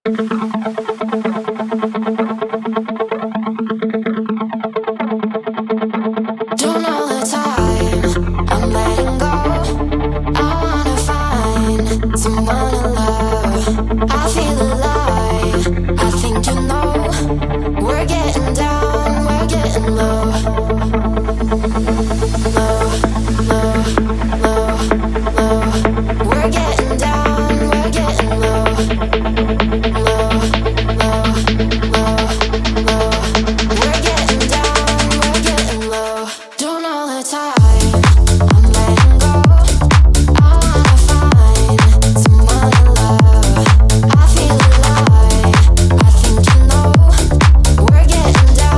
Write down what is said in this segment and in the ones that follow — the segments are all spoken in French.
Don't know the time I'm letting go. I wanna find someone to love. I feel alive. I think you know we're getting down, we're getting low, low, low, low, low. We're getting down, we're getting low, low, low, low, low. We're getting down, we're getting low. Don't know the time I'm letting go. I wanna find someone to love. I feel alive. I think you know we're getting down, we're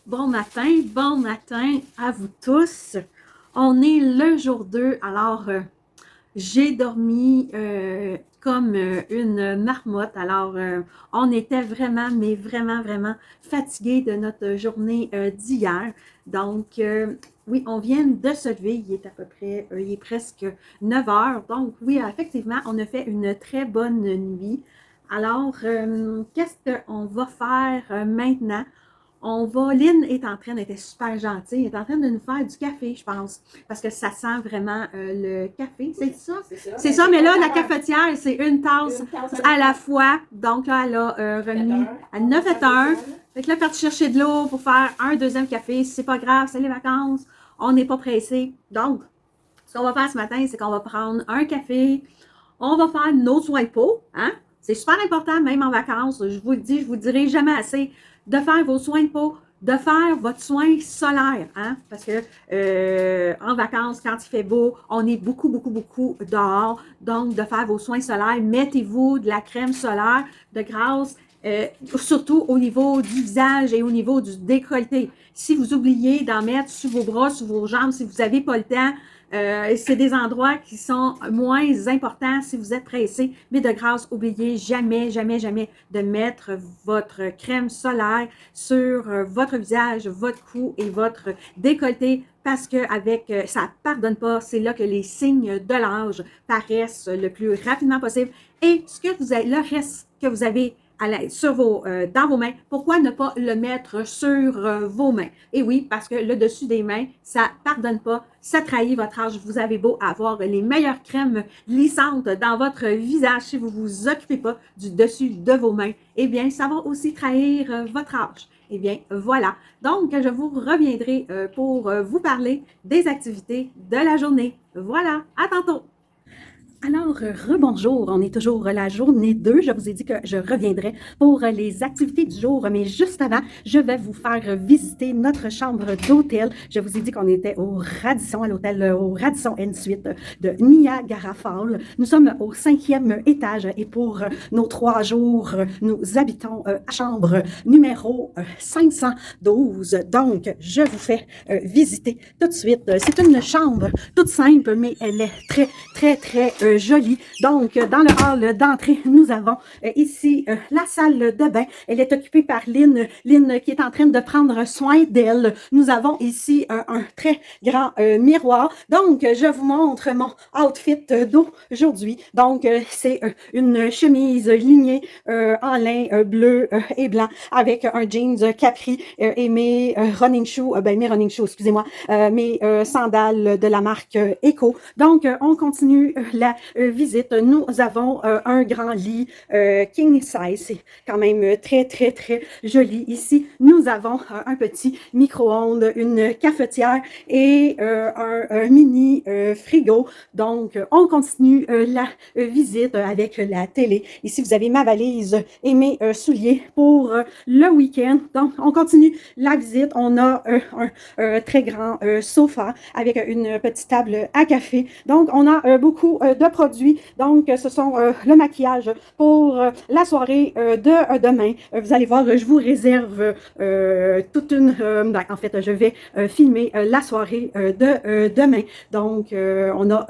getting low. Bon matin à vous tous. On est le jour 2, alors j'ai dormi comme une marmotte. Alors on était vraiment, mais vraiment, vraiment fatigués de notre journée d'hier. Donc oui, on vient de se lever, il est à peu près, il est presque 9 heures. Donc oui, effectivement, on a fait une très bonne nuit. Alors, qu'est-ce qu'on va faire maintenant? Lynn est en train, elle était super gentille, elle est en train de nous faire du café, je pense, parce que ça sent vraiment le café, c'est ça? C'est ça, mais là, la cafetière, c'est une tasse à la fois. Donc là, elle a remis à 9 h. Fait que là, parti chercher de l'eau pour faire un deuxième café. C'est pas grave, c'est les vacances, on n'est pas pressé. Donc, ce qu'on va faire ce matin, c'est qu'on va prendre un café, on va faire nos soins de peau, hein? C'est super important, même en vacances, je vous le dis, je vous dirai jamais assez, de faire vos soins de peau, de faire votre soin solaire, hein? Parce que en vacances, quand il fait beau, on est beaucoup dehors. Donc, de faire vos soins solaires, mettez-vous de la crème solaire de grâce, surtout au niveau du visage et au niveau du décolleté. Si vous oubliez d'en mettre sur vos bras, sur vos jambes, si vous n'avez pas le temps, c'est des endroits qui sont moins importants si vous êtes pressé, mais de grâce, n'oubliez jamais de mettre votre crème solaire sur votre visage, votre cou et votre décolleté, parce que ça pardonne pas, c'est là que les signes de l'âge paraissent le plus rapidement possible. Et ce que vous avez, le reste que vous avez dans vos mains, pourquoi ne pas le mettre sur vos mains? Et oui, parce que le dessus des mains, ça pardonne pas, ça trahit votre âge. Vous avez beau avoir les meilleures crèmes lissantes dans votre visage, si vous ne vous occupez pas du dessus de vos mains, eh bien, ça va aussi trahir votre âge. Eh bien, voilà. Donc, je vous reviendrai pour vous parler des activités de la journée. Voilà, à tantôt! Alors, rebonjour, on est toujours la journée 2. Je vous ai dit que je reviendrai pour les activités du jour, mais juste avant, je vais vous faire visiter notre chambre d'hôtel. Je vous ai dit qu'on était au Radisson, à l'hôtel au Radisson N-Suite de Niagara Falls. Nous sommes au 5e étage et pour nos 3 jours, nous habitons à chambre numéro 512. Donc, je vous fais visiter tout de suite. C'est une chambre toute simple, mais elle est très jolie. Donc, dans le hall d'entrée, nous avons ici la salle de bain. Elle est occupée par Lynn qui est en train de prendre soin d'elle. Nous avons ici un très grand miroir. Donc, je vous montre mon outfit d'aujourd'hui. Donc, c'est une chemise lignée en lin bleu et blanc avec un jeans capri et mes running shoes, excusez-moi, mes sandales de la marque Echo. Donc, on continue la visite. Nous avons un grand lit king size. C'est quand même très joli ici. Nous avons un petit micro-ondes, une cafetière et un mini frigo. Donc, on continue la visite avec la télé. Ici, vous avez ma valise et mes souliers pour le week-end. Donc, on continue la visite. On a un très grand sofa avec une petite table à café. Donc, on a beaucoup de de produits. Donc, ce sont le maquillage pour la soirée de demain. Vous allez voir, je vous réserve toute une... en fait, je vais filmer la soirée de demain. Donc, on a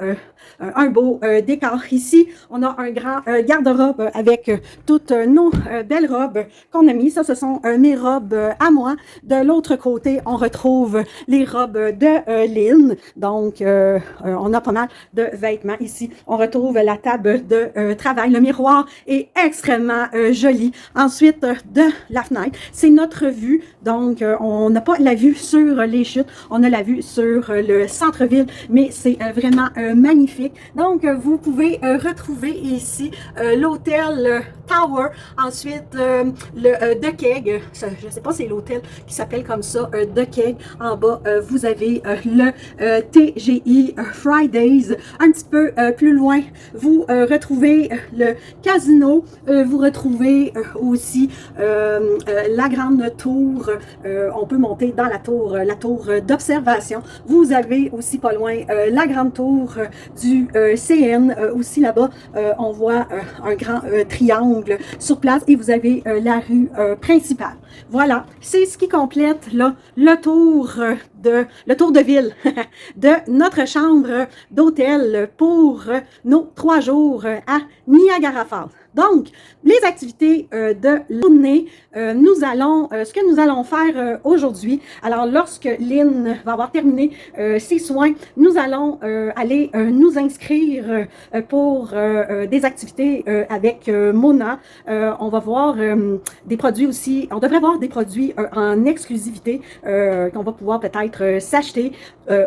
un beau décor ici. On a un grand garde-robe avec toutes nos belles robes qu'on a mis. Ça, ce sont mes robes à moi. De l'autre côté, on retrouve les robes de Lynn. Donc, on a pas mal de vêtements ici. On retrouve la table de travail. Le miroir est extrêmement joli. Ensuite, de la fenêtre, c'est notre vue. Donc, on n'a pas la vue sur les chutes. On a la vue sur le centre-ville, mais c'est vraiment magnifique. Donc, vous pouvez retrouver ici l'hôtel Tower. Ensuite, le The Keg. Je ne sais pas si c'est l'hôtel qui s'appelle comme ça, The Keg. En bas, vous avez le TGI Fridays. Un petit peu plus loin, vous retrouvez le casino. Vous retrouvez aussi la grande tour. On peut monter dans la tour d'observation. Vous avez aussi pas loin la grande tour du CN. Aussi là-bas, on voit un grand triangle sur place et vous avez la rue principale. Voilà, c'est ce qui complète là, le tour de ville de notre chambre d'hôtel pour nos 3 jours à Niagara Falls. Donc, les activités de l'année, ce que nous allons faire aujourd'hui, alors lorsque Lynn va avoir terminé ses soins, nous allons aller nous inscrire pour des activités avec Mona. On va voir des produits aussi, on devrait voir des produits en exclusivité qu'on va pouvoir peut-être s'acheter.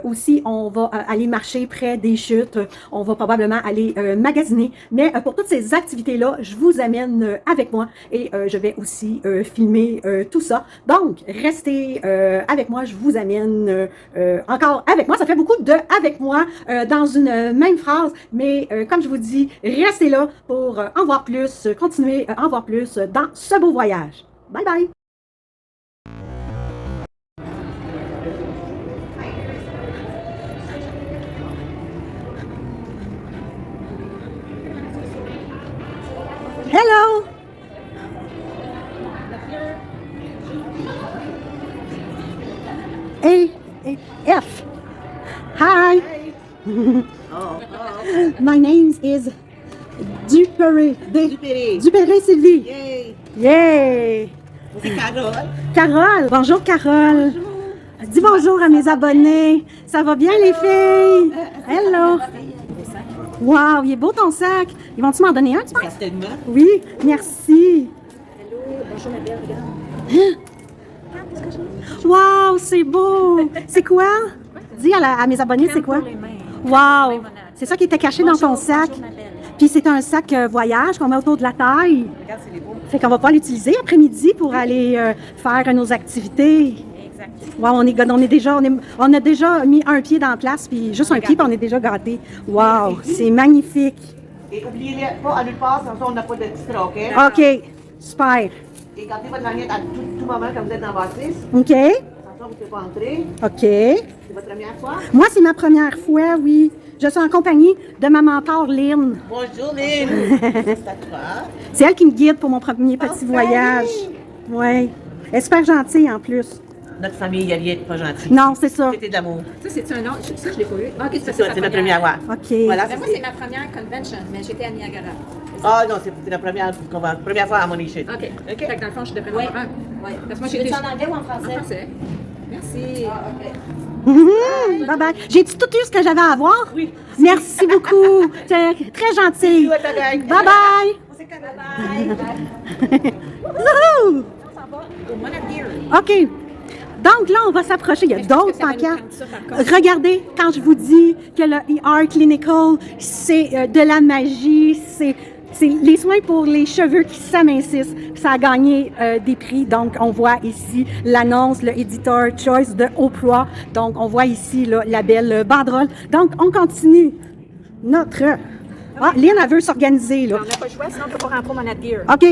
Aussi, on va aller marcher près des chutes, on va probablement aller magasiner, mais pour toutes ces activités-là, je vous amène avec moi et je vais aussi filmer tout ça. Donc, restez avec moi, je vous amène encore avec moi. Ça fait beaucoup de « avec moi » dans une même phrase, mais comme je vous dis, restez là pour en voir plus, continuer à en voir plus dans ce beau voyage. Bye bye! Hello! F. Hi! My name is Dupéré. Dupéré Sylvie. Yay! Yay! C'est Carole. Carole! Bonjour Carole! Dis bonjour à mes abonnés. Ça va bien les filles? Hello! Wow, il est beau ton sac. Ils vont-tu m'en donner un? Certainement. Oui, merci. Hello, bonjour ma belle, regarde. Wow, c'est beau. C'est quoi? Dis à mes abonnés, c'est quoi? Wow, c'est ça qui était caché dans ton sac. Puis c'est un sac voyage qu'on met autour de la taille. Regarde, c'est beau. Fait qu'on va pouvoir l'utiliser après-midi pour aller faire nos activités. Wow, on a déjà mis un pied dans la place, puis juste un pied, puis on est déjà gâtés. Wow, c'est magnifique. Et oubliez pas à nulle part, sans ça on n'a pas de titre, OK? OK, super. Et gardez votre lorgnette à tout moment quand vous êtes dans votre liste. OK, Sans ça, vous ne pouvez pas entrer. OK. C'est votre première fois? Moi, c'est ma première fois, oui. Je suis en compagnie de ma mentor, Lynn. Bonjour, Lynn. C'est à toi. C'est elle qui me guide pour mon premier petit voyage. Oui. Elle est super gentille, en plus. Notre famille, il n'y a rien de pas gentil. Non, c'est ça. C'était de l'amour. Ça, c'est un autre. Ça, je l'ai pas eu. Ah, ok, ça, C'est ma première fois. OK. Voilà, Ben, moi, c'est ma première convention, mais j'étais à Niagara. Ah non, c'est la première fois à mon échelle. OK. OK. Fait que dans le fond, je devrais en avoir un. Oui. Parce que moi, j'étais. en anglais ou en français? En français. Merci. Bye bye. J'ai-tu tout eu ce que j'avais à voir? Oui. Merci beaucoup. C'est très gentil. Bisous à ta gang. Bye bye. Wouhou! Au Monadire. OK. Donc là, on va s'approcher. Il y a Mais je pense d'autres que ça va nous pancartes. prendre ça, par contre. Regardez, quand je vous dis que le ER Clinical, c'est de la magie, c'est les soins pour les cheveux qui s'amincissent. Ça a gagné des prix. Donc, on voit ici l'annonce, le Editor Choice de Oprah. Donc, on voit ici là, la belle banderole. Donc, on continue notre... Ah, Lynn, elle veut s'organiser, là. On n'a pas le choix, sinon on ne peut pas rentrer au Monadire. OK.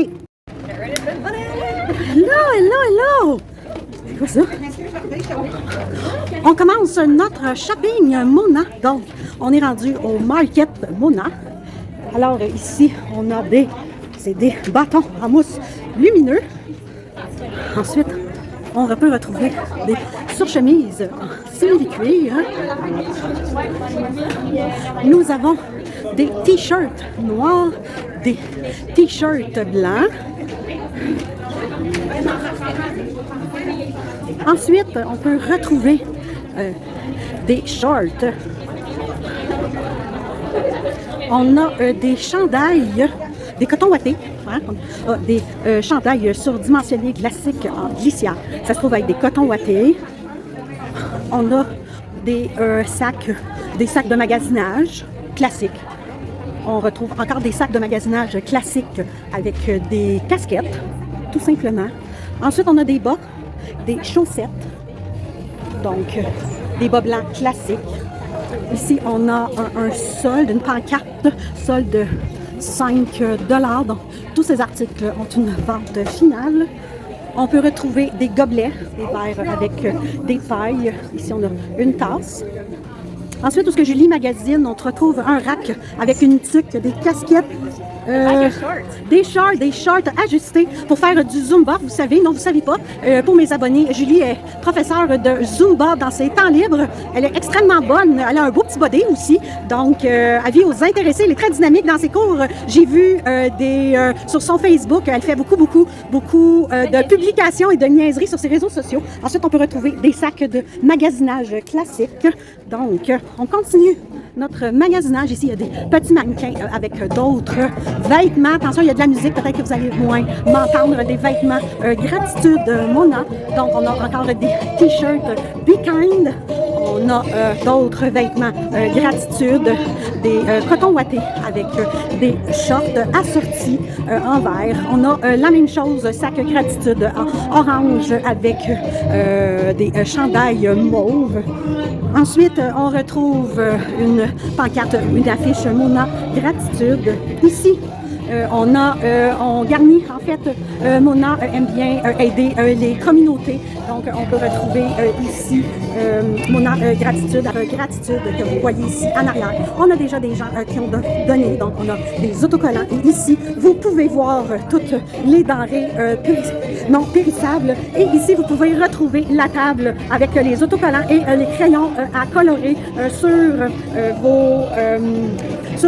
Hello! C'est quoi ça? On commence notre shopping Mona. Donc, on est rendu au Market Mona. Alors ici, on a des bâtons en mousse lumineux. Ensuite, on peut retrouver des surchemises en simili-cuir. Nous avons des t-shirts noirs, des t-shirts blancs. Ensuite, on peut retrouver des shorts. On a des chandails, des cotons ouatés, hein? On a des chandails surdimensionnés classiques en glissière. Ça se trouve avec des cotons ouatés. On a des sacs de magasinage classiques. On retrouve encore des sacs de magasinage classiques avec des casquettes, tout simplement. Ensuite, on a des bas, des chaussettes, donc des bas blancs classiques. Ici, on a un solde, une pancarte, solde 5 $. Donc, tous ces articles ont une vente finale. On peut retrouver des gobelets, des verres avec des pailles. Ici, on a une tasse. Ensuite, où ce que Julie magasine, on retrouve un rack avec une tuque, des casquettes, des shorts ajustés pour faire du Zumba. Vous savez, non, vous ne savez pas. Pour mes abonnés, Julie est professeure de Zumba dans ses temps libres. Elle est extrêmement bonne. Elle a un beau petit body aussi. Donc, avis aux intéressés. Elle est très dynamique dans ses cours. J'ai vu sur son Facebook, elle fait beaucoup de publications et de niaiseries sur ses réseaux sociaux. Ensuite, on peut retrouver des sacs de magasinage classiques. Donc, on continue notre magasinage. Ici, il y a des petits mannequins avec d'autres vêtements. Attention, il y a de la musique, peut-être que vous allez moins m'entendre. Des vêtements Gratitude Mona. Donc, on a encore des t-shirts Be Kind. On a d'autres vêtements Gratitude, des cotons ouatés avec des shorts assortis en vert. On a la même chose, sac Gratitude en orange avec des chandails mauves. Ensuite, on retrouve une pancarte, une affiche Mona Gratitude. Ici, on garnit, en fait, Mona aime bien aider les communautés. Donc, on peut retrouver ici Mona Gratitude que vous voyez ici en arrière. On a déjà des gens qui ont donné, donc on a des autocollants. Et ici, vous pouvez voir toutes les denrées non périssables. Et ici, vous pouvez retrouver la table avec les autocollants et les crayons à colorer sur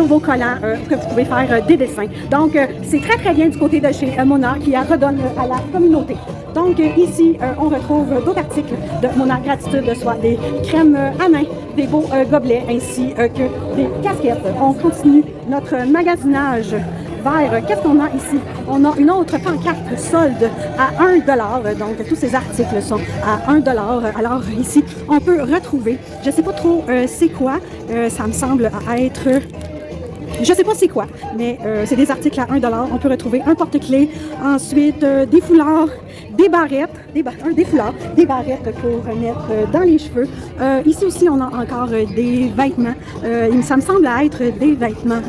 vos collants que vous pouvez faire des dessins. Donc, c'est très très bien du côté de chez Mona qui redonne à la communauté. Donc, ici, on retrouve d'autres articles de Mona Gratitude, soit des crèmes à main, des beaux gobelets, ainsi que des casquettes. On continue notre magasinage vers, qu'est-ce qu'on a ici? On a une autre pancarte solde à 1 $. Donc, tous ces articles sont à 1 $. Alors, ici, on peut retrouver, je ne sais pas trop c'est quoi, ça me semble être... Je ne sais pas c'est quoi, mais c'est des articles à 1 $. On peut retrouver un porte-clés, ensuite des foulards, des barrettes, des foulards, des barrettes pour mettre dans les cheveux. Ici aussi, on a encore des vêtements. Ça me semble être des vêtements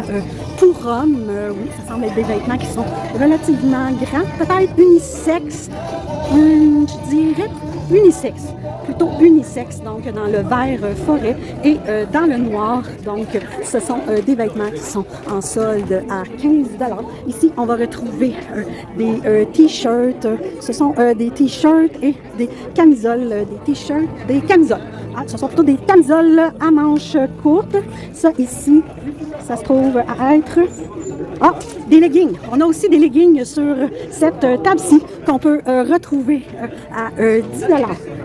pour hommes. Oui, ça semble être des vêtements qui sont relativement grands, peut-être unisexe. Je dirais unisexe, plutôt unisexe, donc dans le vert forêt et dans le noir. Donc, ce sont des vêtements qui sont en solde à 15 $. Ici, on va retrouver des t-shirts. Ce sont des t-shirts et des camisoles. Des t-shirts, des camisoles. Ah, ce sont plutôt des camisoles à manches courtes. Ça, ici, ça se trouve à être... Ah, des leggings. On a aussi des leggings sur cette table-ci qu'on peut retrouver à 10 $.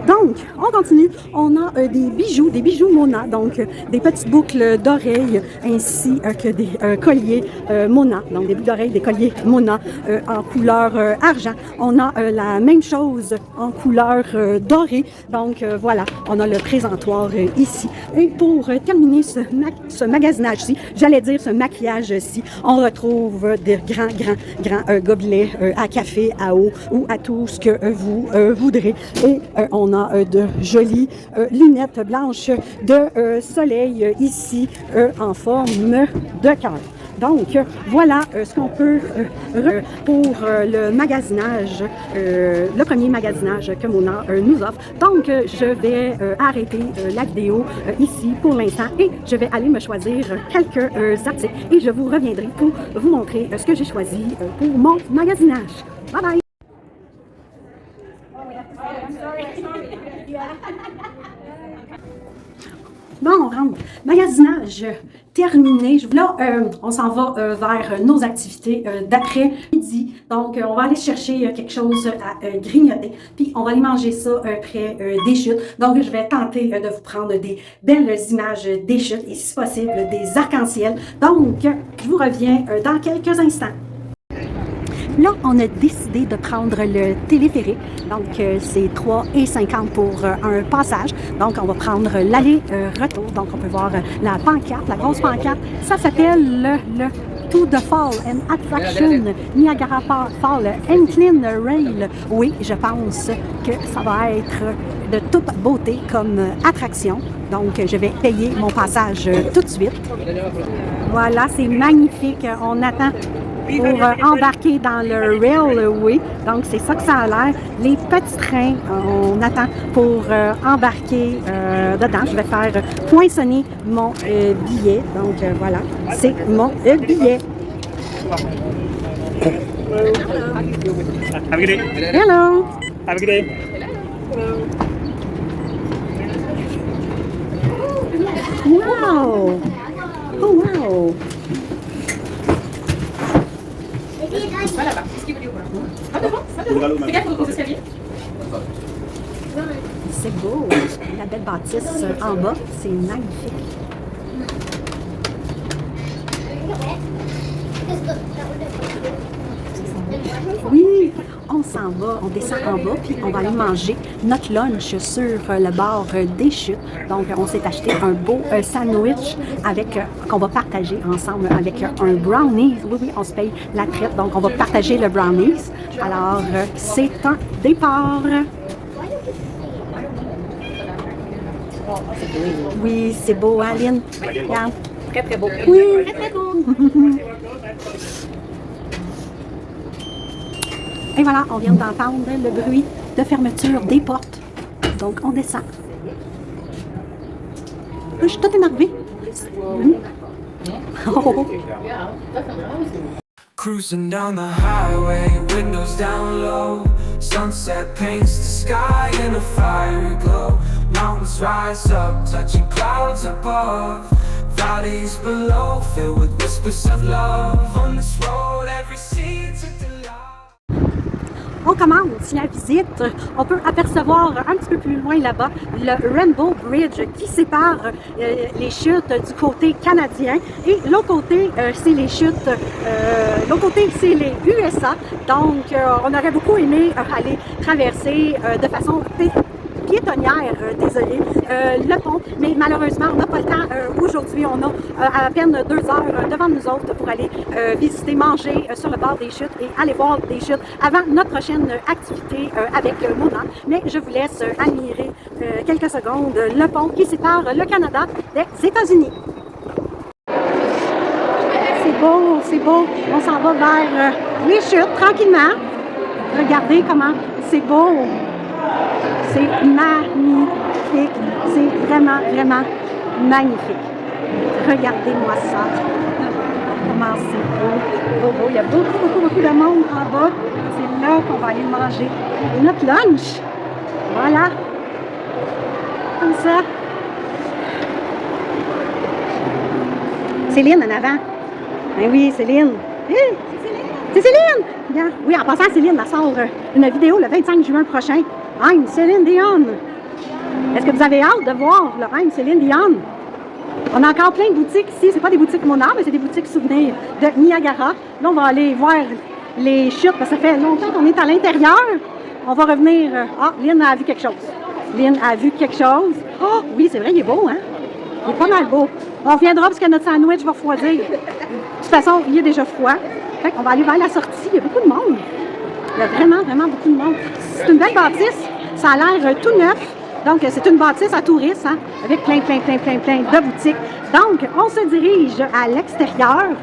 Donc, on continue. On a des bijoux Mona, donc des petites boucles d'oreilles ainsi que des colliers Mona, donc des boucles d'oreilles, des colliers Mona en couleur argent. On a la même chose en couleur dorée. Donc, voilà, on a le présentoir ici. Et pour terminer ce magasinage-ci, j'allais dire ce maquillage-ci, on retrouve des grands gobelets à café, à eau ou à tout ce que vous voudrez. Et on a de jolies lunettes blanches de soleil ici en forme de cœur. Donc, voilà ce qu'on peut pour le magasinage, le premier magasinage que Mona nous offre. Donc, je vais arrêter la vidéo ici pour l'instant et je vais aller me choisir quelques articles et je vous reviendrai pour vous montrer ce que j'ai choisi pour mon magasinage. Bye bye! Bon, on rentre. Magasinage terminé. Là, on s'en va vers nos activités d'après-midi. Donc, on va aller chercher quelque chose à grignoter. Puis, on va aller manger ça près des chutes. Donc, je vais tenter de vous prendre des belles images des chutes et, si possible, des arcs-en-ciel. Donc, je vous reviens dans quelques instants. Là, on a décidé de prendre le téléphérique. Donc, c'est 3,50 pour un passage. Donc, on va prendre l'aller-retour. Donc, on peut voir la pancarte, la grosse pancarte. Ça s'appelle le To the Fall and Attraction Niagara Fall Incline Rail. Oui, je pense que ça va être de toute beauté comme attraction. Donc, je vais payer mon passage tout de suite. Voilà, c'est magnifique. On attend pour embarquer dans le railway. Donc, c'est ça que ça a l'air. Les petits trains, on attend pour embarquer dedans. Je vais faire poinçonner mon billet. Donc, voilà, c'est mon billet. Have a good day. Hello! Have a good day. Wow! Oh, wow! C'est beau! La belle bâtisse en bas, c'est magnifique. Oui, on s'en va, on descend en bas, puis on va aller manger notre lunch sur le bord des chutes. Donc, on s'est acheté un beau sandwich avec qu'on va partager ensemble avec un brownies. Oui, oui, on se paye la traite, donc on va partager le brownies. Alors, c'est un départ. Oui, c'est beau, hein, Lynn? Regarde. Très, très beau. Oui. Très, très beau. Et voilà, on vient d'entendre le bruit de fermeture des portes. Donc, on descend. Je suis toute énervée. Oh. Cruising down the highway, windows down low. Sunset paints the sky in a fiery glow. Mountains rise up, touching clouds above. Valleys below, filled with whispers of love. On this road, every seed's a delight. On commence la visite. On peut apercevoir un petit peu plus loin là-bas le Rainbow Bridge qui sépare les chutes du côté canadien et l'autre côté, c'est les chutes, l'autre côté, c'est les USA. Donc, on aurait beaucoup aimé aller traverser de façon piétonnière, désolé, le pont, mais malheureusement, on n'a pas le temps. Aujourd'hui, on a à peine 2 heures devant nous autres pour aller visiter, manger sur le bord des chutes et aller voir des chutes avant notre prochaine activité avec Mona. Mais je vous laisse admirer quelques secondes le pont qui sépare le Canada des États-Unis. C'est beau, c'est beau. On s'en va vers les chutes tranquillement. Regardez comment c'est beau. C'est magnifique. C'est vraiment, vraiment magnifique. Regardez-moi ça. Comment c'est beau. Beau, beau. Il y a beaucoup, beaucoup, beaucoup de monde en bas. C'est là qu'on va aller manger notre lunch. Voilà. Comme ça. Céline en avant. Ben oui, Céline. Hey, c'est Céline! Bien. Oui, en passant, Céline, elle sort une vidéo le 25 juin prochain. I'm Céline Dion. Est-ce que vous avez hâte de voir le I'm Céline Dion? On a encore plein de boutiques ici. C'est pas des boutiques Mona, mais c'est des boutiques souvenirs de Niagara. Là, on va aller voir les chutes parce que ça fait longtemps qu'on est à l'intérieur. On va revenir. Ah, Lynn a vu quelque chose. Lynn a vu quelque chose. Oh, oui, c'est vrai, il est beau, hein? Il est pas mal beau. On reviendra parce que notre sandwich va refroidir. De toute façon, il est déjà froid. Fait qu'on va aller vers la sortie. Il y a beaucoup de monde. Il y a vraiment, vraiment beaucoup de monde. C'est une belle bâtisse. Ça a l'air tout neuf. Donc, c'est une bâtisse à touristes, hein, avec plein de boutiques. Donc, on se dirige à l'extérieur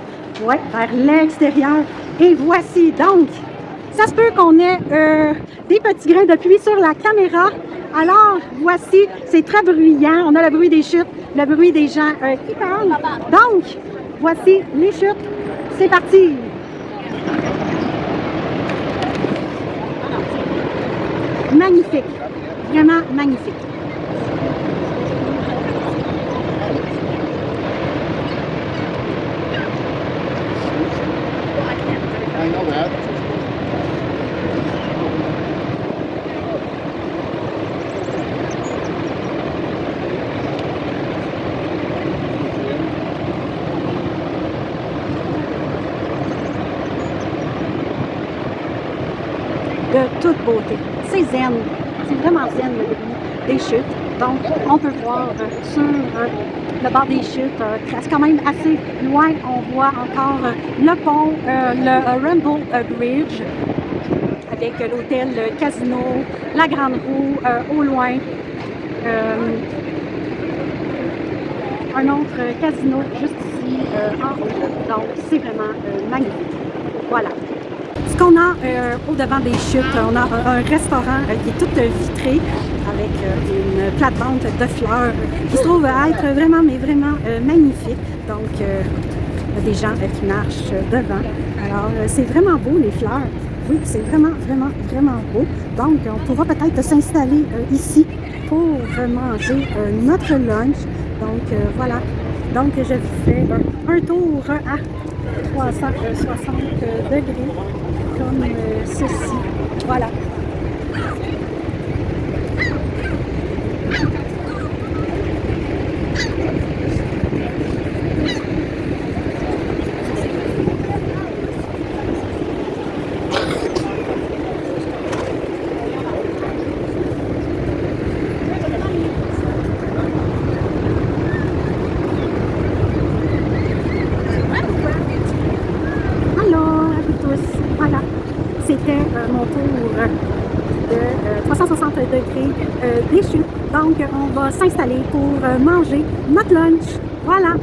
ouais, vers l'extérieur. Et voici donc, ça se peut qu'on ait des petits grains de pluie sur la caméra. Alors, voici, c'est très bruyant. On a le bruit des chutes, le bruit des gens qui parlent. Donc, voici les chutes. C'est parti! Magnifique, vraiment magnifique. I know that. De toute beauté. C'est zen. C'est vraiment zen le bruit des chutes. Donc, on peut voir sur le bord des chutes, c'est quand même assez loin. On voit encore le pont, le Rainbow Bridge, avec l'hôtel Casino, la Grande Roue au loin. Un autre casino juste ici en haut. Donc, c'est vraiment magnifique. Voilà. Ce qu'on a au devant des chutes, on a un restaurant qui est tout vitré avec une plate-vente de fleurs qui se trouve à être vraiment, mais vraiment magnifique. Donc, il y a des gens qui marchent devant. Alors, c'est vraiment beau, les fleurs. Oui, c'est vraiment, vraiment, vraiment beau. Donc, on pourra peut-être s'installer ici pour manger notre lunch. Donc, voilà. Donc, je vous fais un tour à 360 degrés. Comme ceci. Voilà. C'était mon tour de 360 degrés des chutes. Donc, on va s'installer pour manger notre lunch. Voilà,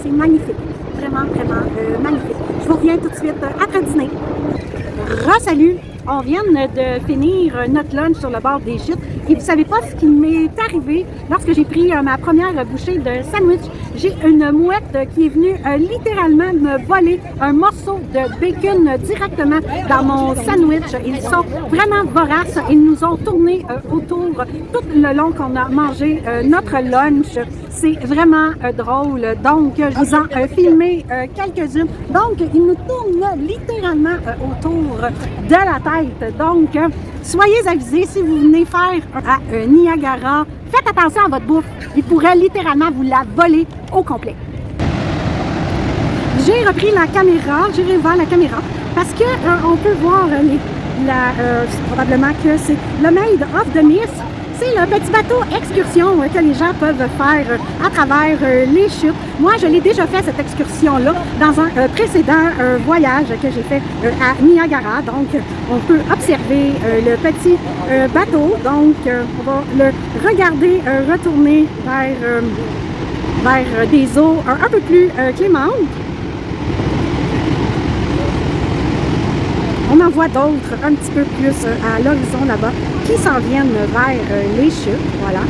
c'est magnifique. Vraiment, vraiment magnifique. Je vous reviens tout de suite après dîner. Re-salut! On vient de finir notre lunch sur le bord des chutes. Et vous ne savez pas ce qui m'est arrivé lorsque j'ai pris ma première bouchée de sandwich. J'ai une mouette qui est venue littéralement me voler un morceau de bacon directement dans mon sandwich. Ils sont vraiment voraces. Ils nous ont tourné autour tout le long qu'on a mangé notre lunch. C'est vraiment drôle. Donc, je vous en ai filmé quelques-unes. Donc, ils nous tournent littéralement autour de la tête. Donc, soyez avisés si vous venez faire à Niagara. Faites attention à votre bouffe. Ils pourraient littéralement vous la voler au complet. J'ai repris la caméra, j'ai réouvert la caméra parce que on peut voir probablement que c'est le Maid of the Mist. C'est le petit bateau excursion que les gens peuvent faire à travers les chutes. Moi, je l'ai déjà fait cette excursion-là dans un précédent voyage que j'ai fait à Niagara. Donc, on peut observer le petit bateau. Donc, on va le regarder retourner vers des eaux un peu plus clémentes. On en voit d'autres un petit peu plus à l'horizon là-bas qui s'en viennent vers les chutes. Voilà.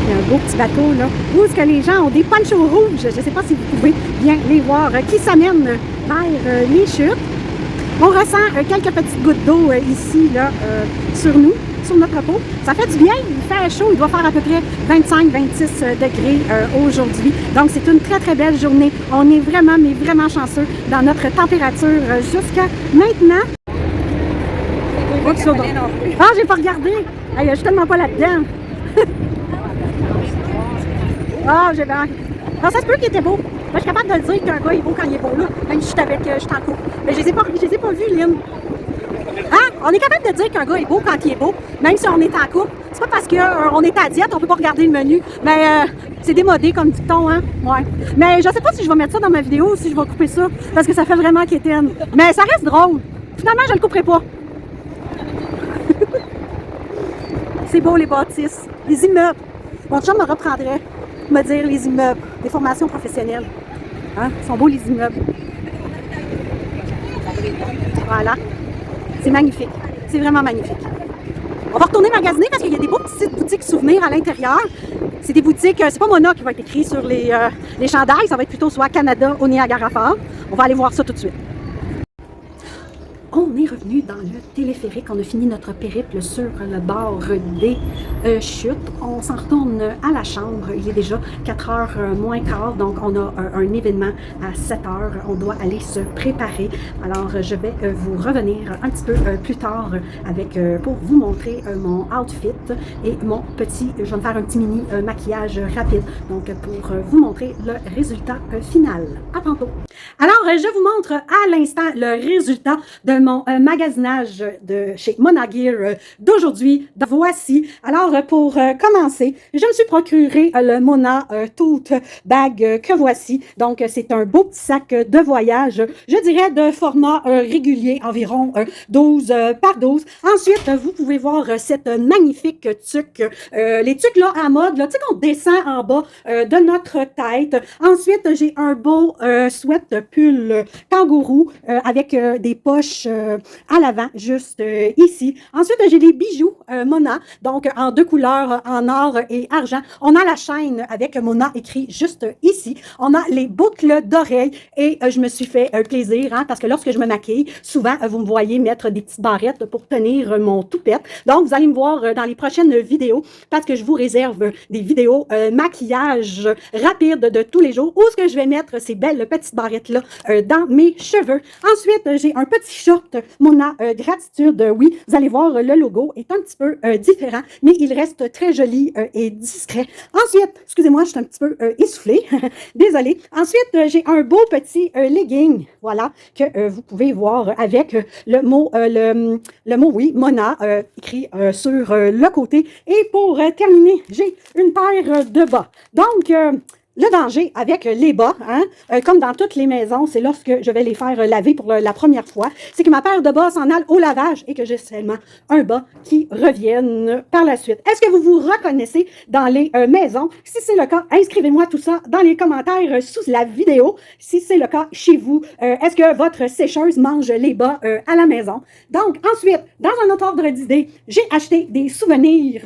Il y a un beau petit bateau là où est-ce que les gens ont des ponchos rouges. Je ne sais pas si vous pouvez bien les voir qui s'amènent vers les chutes. On ressent quelques petites gouttes d'eau ici là sur nous, sur notre peau. Ça fait du bien, il fait chaud, il doit faire à peu près 25-26 degrés aujourd'hui. Donc c'est une très très belle journée. On est vraiment, mais vraiment chanceux dans notre température jusqu'à maintenant. Ah, j'ai pas regardé. Je suis tellement pas là-dedans. Ah, j'ai bien. Non, ça se peut qu'il était beau. Moi, je suis capable de le dire qu'un gars est beau quand il est beau là, même si je suis en couple. Mais je les ai pas vus, Lynn. Hein? On est capable de dire qu'un gars est beau quand il est beau, même si on est en couple. C'est pas parce qu'on est à diète, on peut pas regarder le menu. Mais c'est démodé comme dit-on, hein? Ouais. Mais je sais pas si je vais mettre ça dans ma vidéo ou si je vais couper ça, parce que ça fait vraiment quétaine. Mais ça reste drôle. Finalement, je le couperai pas. C'est beau les bâtisses, les immeubles. Mon chum me reprendrait me dire les immeubles, des formations professionnelles. Hein? Ils sont beaux les immeubles. Voilà. C'est magnifique. C'est vraiment magnifique. On va retourner magasiner parce qu'il y a des beaux petites boutiques souvenirs à l'intérieur. C'est des boutiques, c'est pas Mona qui va être écrit sur les chandails, ça va être plutôt soit Canada ou Niagara Falls. On va aller voir ça tout de suite. On est revenu dans le téléphérique. On a fini notre périple sur le bord des chutes. On s'en retourne à la chambre. Il est déjà 4h moins quart, donc on a un événement à 7h. On doit aller se préparer. Alors, je vais vous revenir un petit peu plus tard avec pour vous montrer mon outfit et mon petit, je vais me faire un petit mini maquillage rapide, donc pour vous montrer le résultat final. À tantôt! Alors, je vous montre à l'instant le résultat de mon magasinage de chez Mona Gear d'aujourd'hui. Voici. Alors, pour commencer, je me suis procuré le Mona Tote Bag que voici. Donc, c'est un beau petit sac de voyage, je dirais de format régulier, environ 12 par 12. Ensuite, vous pouvez voir cette magnifique tuque. Les tuques là à mode, là, tu sais qu'on descend en bas de notre tête. Ensuite, j'ai un beau sweat pull kangourou avec des poches à l'avant, juste ici. Ensuite, j'ai des bijoux Mona, donc en deux couleurs, en or et argent. On a la chaîne avec Mona écrit juste ici. On a les boucles d'oreilles et je me suis fait plaisir, hein, parce que lorsque je me maquille, souvent, vous me voyez mettre des petites barrettes pour tenir mon toupette. Donc, vous allez me voir dans les prochaines vidéos parce que je vous réserve des vidéos maquillage rapide de tous les jours où ce que je vais mettre ces belles petites barrettes-là dans mes cheveux. Ensuite, j'ai un petit short Mona Gratitude. Oui, vous allez voir, le logo est un petit peu différent, mais il reste très joli et discret. Ensuite, excusez-moi, je suis un petit peu essoufflée. Désolée. Ensuite, j'ai un beau petit legging, voilà, que vous pouvez voir avec le mot, oui, Mona, écrit sur le côté. Et pour terminer, j'ai une paire de bas. Donc, le danger avec les bas, hein, comme dans toutes les maisons, c'est lorsque je vais les faire laver pour la première fois, c'est que ma paire de bas s'en aille au lavage et que j'ai seulement un bas qui revienne par la suite. Est-ce que vous vous reconnaissez dans les maisons? Si c'est le cas, inscrivez-moi tout ça dans les commentaires sous la vidéo. Si c'est le cas chez vous, est-ce que votre sécheuse mange les bas à la maison? Donc, ensuite, dans un autre ordre d'idée, j'ai acheté des souvenirs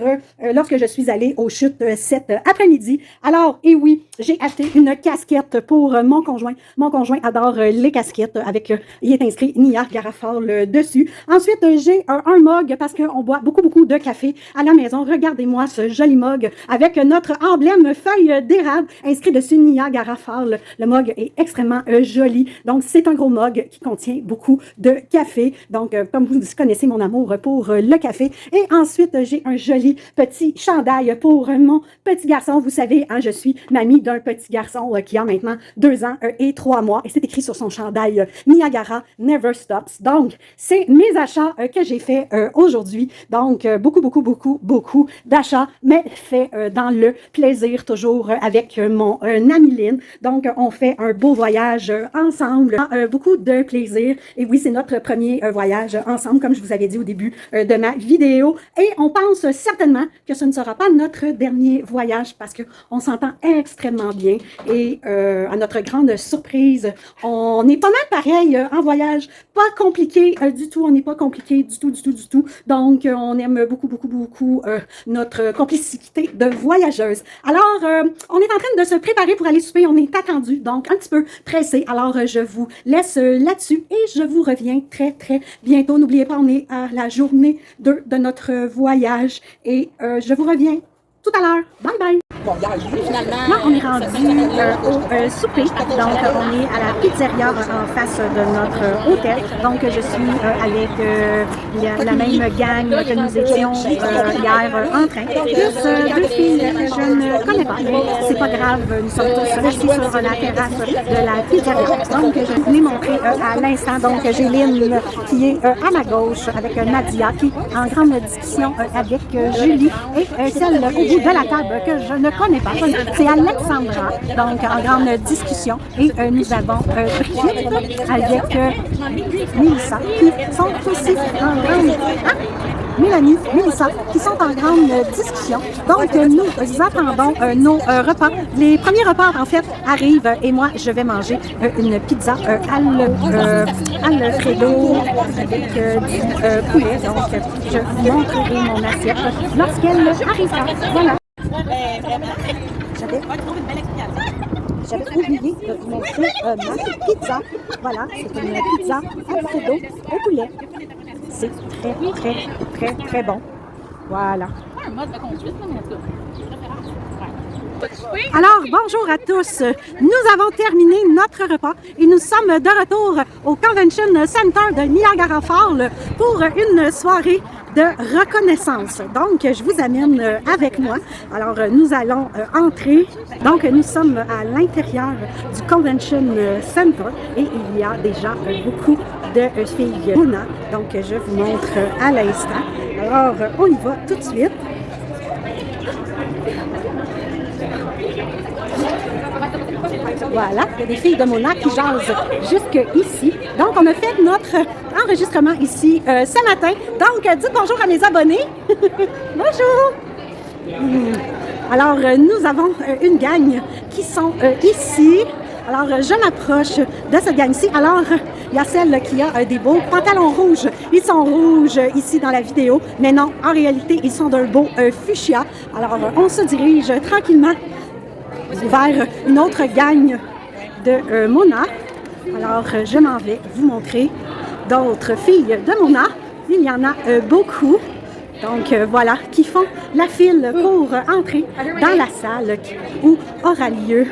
lorsque je suis allée aux chutes cet après-midi. Alors, et oui, j'ai acheté une casquette pour mon conjoint. Mon conjoint adore les casquettes avec, il est inscrit Niagara Falls dessus. Ensuite, j'ai un mug parce qu'on boit beaucoup de café à la maison. Regardez-moi ce joli mug avec notre emblème feuille d'érable inscrit dessus Niagara Falls. Le mug est extrêmement joli. Donc, c'est un gros mug qui contient beaucoup de café. Donc, comme vous connaissez mon amour pour le café. Et ensuite, j'ai un joli petit chandail pour mon petit garçon. Vous savez, hein, je suis mamie d'un petit garçon qui a maintenant 2 ans et 3 mois. Et c'est écrit sur son chandail Niagara Never Stops. Donc, c'est mes achats que j'ai fait aujourd'hui. Donc, beaucoup d'achats, mais fait dans le plaisir toujours avec mon amie Lynn. Donc, on fait un beau voyage ensemble. Beaucoup de plaisir. Et oui, c'est notre premier voyage ensemble, comme je vous avais dit au début de ma vidéo. Et on pense certainement que ce ne sera pas notre dernier voyage parce qu'on s'entend extrêmement bien et à notre grande surprise, on est pas mal pareil en voyage, pas compliqué du tout, on n'est pas compliqué du tout, donc on aime beaucoup notre complicité de voyageuse. Alors, on est en train de se préparer pour aller souper, on est attendu, donc un petit peu pressé, alors je vous laisse là-dessus et je vous reviens très bientôt. N'oubliez pas, on est à la journée 2 de notre voyage et je vous reviens tout à l'heure. Bye bye! Là, on est rendu au souper. Donc, on est à la pizzeria en face de notre hôtel. Donc, je suis avec la même gang que nous étions hier en train. Plus 2 filles que je ne connais pas, mais c'est pas grave. Nous sommes tous restés sur la terrasse de la pizzeria. Donc, je vous l'ai montré à l'instant. Donc, j'ai Lynn qui est à ma gauche avec Nadia qui est en grande discussion avec Julie et celle au bout de la table que je ne connais pas. C'est Alexandra, donc en grande discussion. Et nous avons Brigitte avec Mélissa qui sont aussi en grande... Mélanie, Mélissa, qui sont en grande discussion. Donc, nous attendons nos repas. Les premiers repas, en fait, arrivent et moi, je vais manger une pizza Alfredo avec du poulet. Donc, je vous montrerai mon assiette lorsqu'elle arrivera. Voilà. J'avais oublié de vous montrer ma pizza. Voilà, c'est une pizza Alfredo au poulet. C'est très bon. Voilà. Alors, bonjour à tous. Nous avons terminé notre repas et nous sommes de retour au Convention Center de Niagara Falls pour une soirée de reconnaissance. Donc, je vous amène avec moi. Alors, nous allons entrer. Donc, nous sommes à l'intérieur du Convention Center et il y a déjà beaucoup de filles Mona. Donc, je vous montre à l'instant. Alors, on y va tout de suite. Voilà, il y a des filles de Mona qui jasent jusque ici. Donc, on a fait notre enregistrement ici ce matin. Donc, dites bonjour à mes abonnés. Bonjour! Alors, nous avons une gang qui sont ici. Alors, je m'approche de cette gang-ci. Alors, il y a celle qui a des beaux pantalons rouges. Ils sont rouges ici dans la vidéo, mais non, en réalité, ils sont d'un beau fuchsia. Alors, on se dirige tranquillement vers une autre gang de Mona. Alors, je m'en vais vous montrer d'autres filles de Mona. Il y en a beaucoup. Donc, voilà, qui font la file pour entrer dans la salle où aura lieu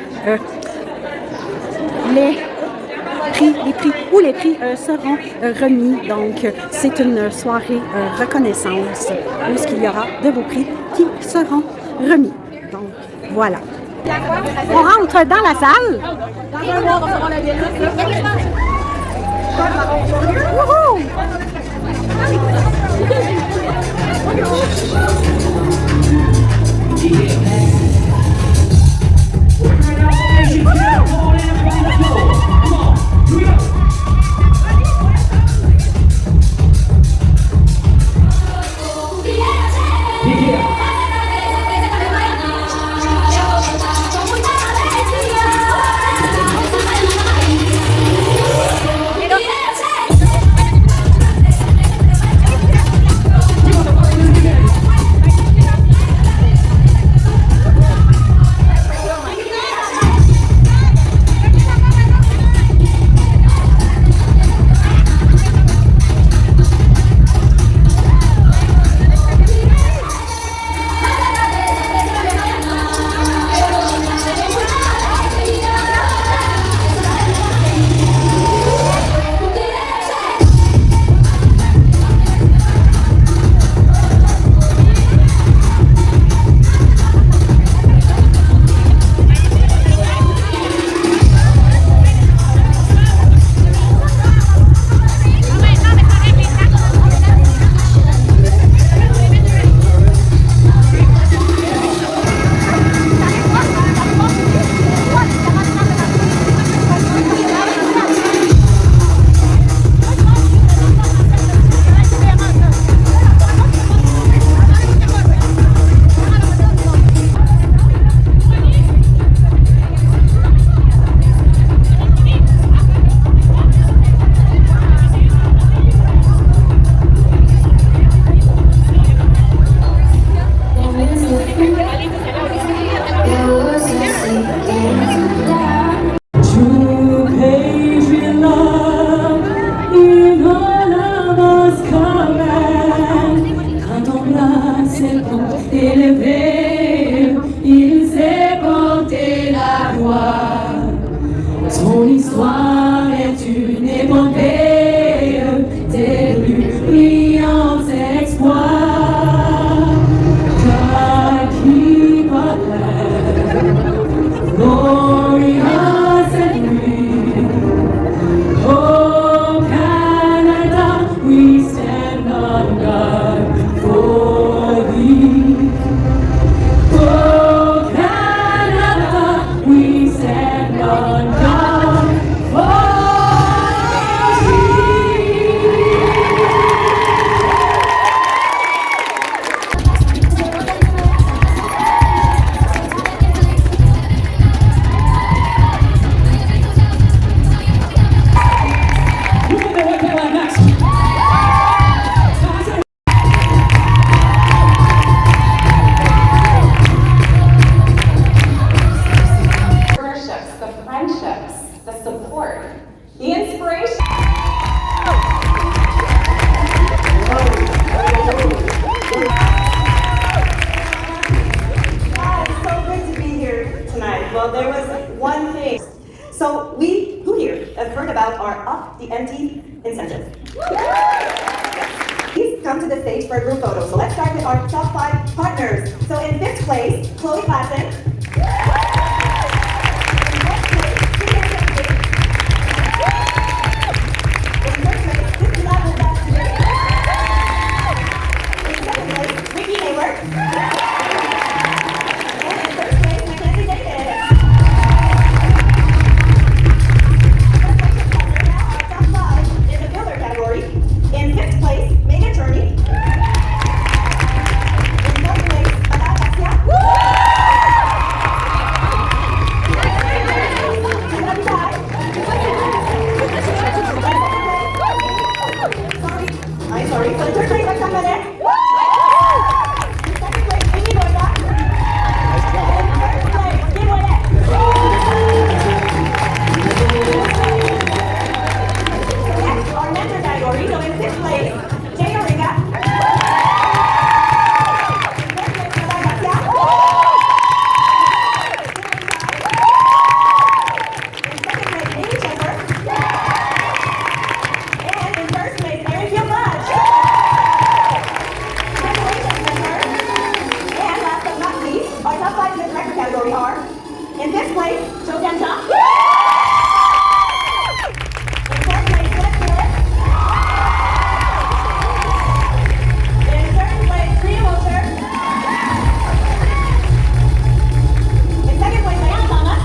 les prix seront remis. Donc, c'est une soirée reconnaissance où il y aura de beaux prix qui seront remis. Donc, voilà. On rentre dans la salle. Wouhou! Son histoire est une épopée des plus brillants exploits. Jackie Butler, glorious and free. Oh Canada, we stand on guard for thee. Oh Canada, we stand on guard. the MT incentive. Please come to the stage for a group photo. So let's start with our top 5 partners. So in 5th place, Chloe Klassen. In 4th place, Julia Kennedy. In 3rd place, Christina Bogdansky. In 2nd place, Ricky Hayward. And in 1st place, Mackenzie David. Now our top 5 in the builder category. In 5th place, Megan Turney. In 4th place, Madame Garcia. I'm sorry. So in 3rd place, Roxanne Bennett. In 2nd place, Amy Boyda. In 3rd place, Kim Ouellet. Next, our mentor category. So in 5th place, Jay Origa. In 4th place, Madame Garcia. In 2nd place, Amy Schaefer. And in 1st place, Erin Gilbert. Congratulations, mentor. And last but not least, our top 5 in the director category are, in 5th place, Zhou Jianzhang. In 4th place, Philip Phillips. In 3rd place, Rita Wilshire. In 2nd place, Diane Thomas.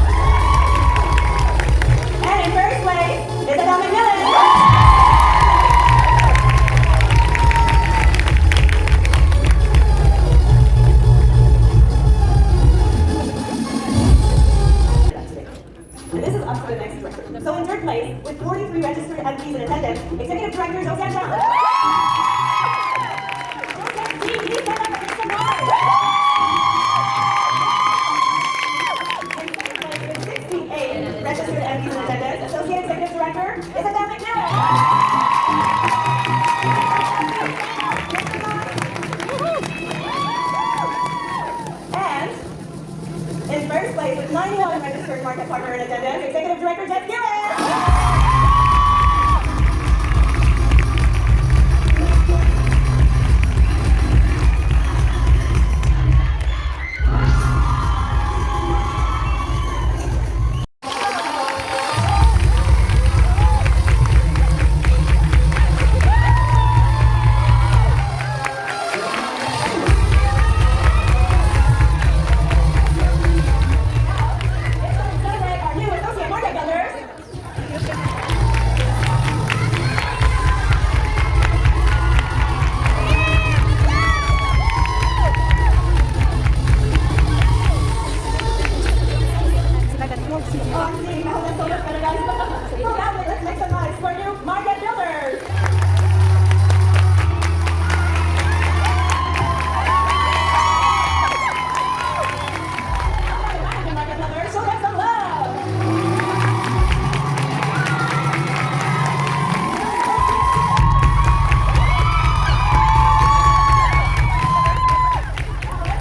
And in 1st place, Isabel McMillan. And this is up to the next director. So in 3rd place, with 43 registered MPs in attendance, Executive Director Josiane Zhang. Josiane, please stand up and make some noise. In 2nd place, with 68 registered MPs in attendance, Associate Executive Director Isabel McMillan. And in 1st place, with 91 registered market partner in attendance, Executive Director Jeff Gillis. Celebrate our new associate market builders. Oh, I'm seeing now that's so much better, guys. So now let's make some noise for new market builders. Market builders, show them some love.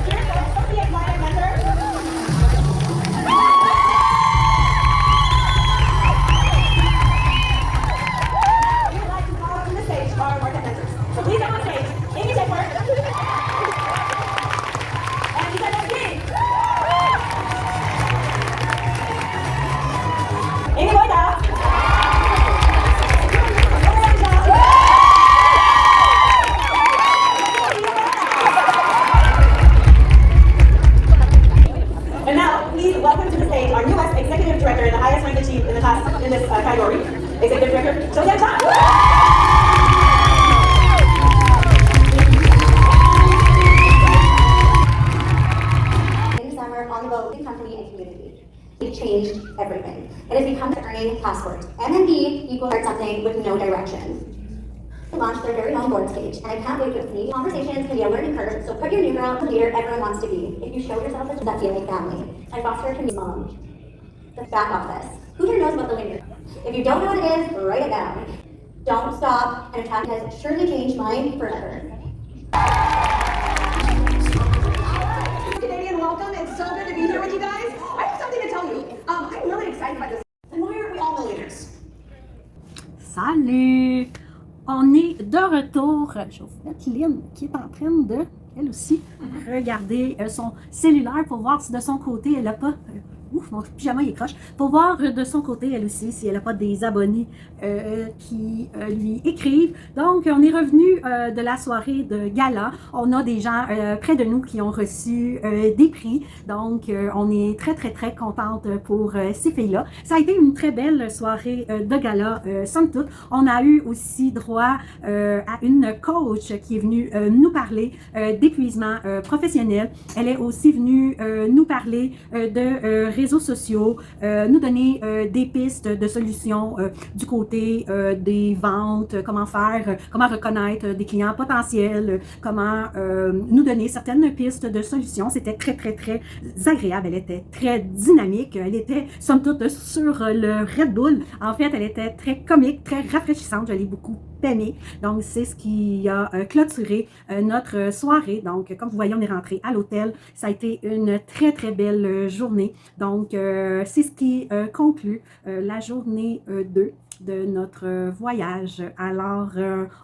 Here's our associate market mentors. We would like to call up to the stage our market mentors. So please come on stage. Amy Schaefer. And Isabel King. Amy Boyda. Lauren Zhang. And now, please welcome to the stage our newest executive director and the highest rank achieved in the class in this category, Executive Director Josiane Zhang. In summer on the boat, the company and community. It changed everything. It has become the earning passport. MMP equals something with no direction. To launch their very own board stage, and I can't wait to see. Conversations can be a learning curve, so put your new girl the leader everyone wants to be. If you show yourself as that feeling family, and foster a community mom. The back office. Who here knows about the leader? If you don't know what it is, write it down. Don't stop, and attack has surely changed mine forever. Canadian, welcome. It's so good to be here with you guys. I have something to tell you. I'm really excited about this. And why aren't we all millionaires? Ça a de retour. Je vais vous mettre Lynn qui est en train de, elle aussi, regarder son cellulaire pour voir si de son côté, elle n'a pas... Ouf, mon pyjama il est croche. Pour voir de son côté, elle aussi, si elle n'a pas des abonnés qui lui écrivent. Donc, on est revenu de la soirée de gala. On a des gens près de nous qui ont reçu des prix. Donc, on est très, très, très contente pour ces filles-là. Ça a été une très belle soirée de gala, somme toute. On a eu aussi droit à une coach qui est venue nous parler d'épuisement professionnel. Elle est aussi venue nous parler de réseaux sociaux, nous donner des pistes de solutions du côté des ventes, comment faire, comment reconnaître des clients potentiels, comment nous donner certaines pistes de solutions. C'était très, très, très agréable. Elle était très dynamique. Elle était, somme toute, sur le Red Bull. En fait, elle était très comique, très rafraîchissante. Je l'ai beaucoup aimé. Donc, c'est ce qui a clôturé notre soirée. Donc, comme vous voyez, on est rentré à l'hôtel. Ça a été une très, très belle journée. Donc, c'est ce qui conclut la journée 2 de notre voyage. Alors,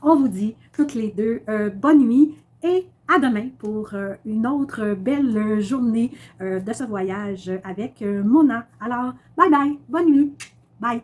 on vous dit toutes les deux bonne nuit et à demain pour une autre belle journée de ce voyage avec Mona. Alors, bye bye, bonne nuit, bye!